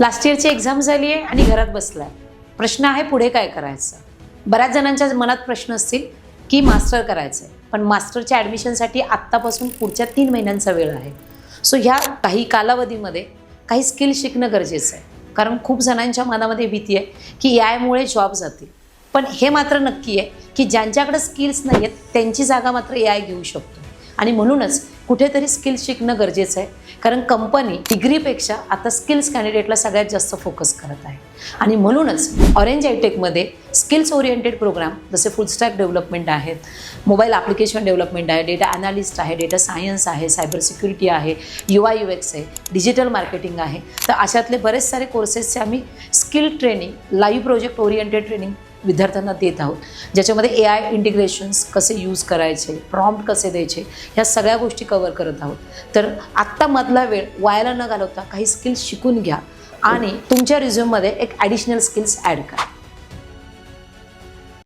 Last इयरची exam झाली आहे आणि घरात बसलाय. प्रश्न आहे पुढे काय करायचं. बऱ्याच जणांच्या मनात प्रश्न असतील की मास्टर करायचं आहे, पण मास्टरच्या ॲडमिशनसाठी आत्तापासून पुढच्या 3 महिन्यांचा वेळ आहे. सो ह्या काही कालावधीमध्ये काही स्किल शिकणं गरजेचं आहे. कारण खूप जणांच्या मनामध्ये भीती आहे की AI मुळे जॉब जातील. पण हे मात्र नक्की आहे की ज्यांच्याकडे स्किल्स नाही आहेत त्यांची जागा मात्र AI घेऊ शकतो. आणि म्हणूनच कुठेतरी स्किल्स शिकणं गरजेचं आहे. कारण कंपनी डिग्रीपेक्षा आता स्किल्स कॅन्डिडेटला सगळ्यात जास्त फोकस करत आहे. आणि म्हणूनच ऑरेंज आयटेकमध्ये स्किल्स ओरिएंटेड प्रोग्राम जसे फुल स्टॅक डेव्हलपमेंट आहेत, मोबाईल ॲप्लिकेशन डेव्हलपमेंट आहे, डेटा ॲनालिस्ट आहे, डेटा सायन्स आहे, सायबर सिक्युरिटी आहे, UI UX आहे, डिजिटल मार्केटिंग आहे. तर अशातले बरेच सारे कोर्सेसचे आम्ही skill training, live project oriented training विद्यार्थ्यांना देत आहोत. ज्याच्यामध्ये AI इंटिग्रेशन्स कसे यूज करायचे, प्रॉम्प्ट कसे द्यायचे, ह्या सगळ्या गोष्टी कव्हर करत आहोत. तर आत्ता मधला वेळ वायाला न घालवता काही स्किल्स शिकून घ्या आणि तुमच्या रिझ्यूममध्ये एक ॲडिशनल स्किल्स ॲड करा.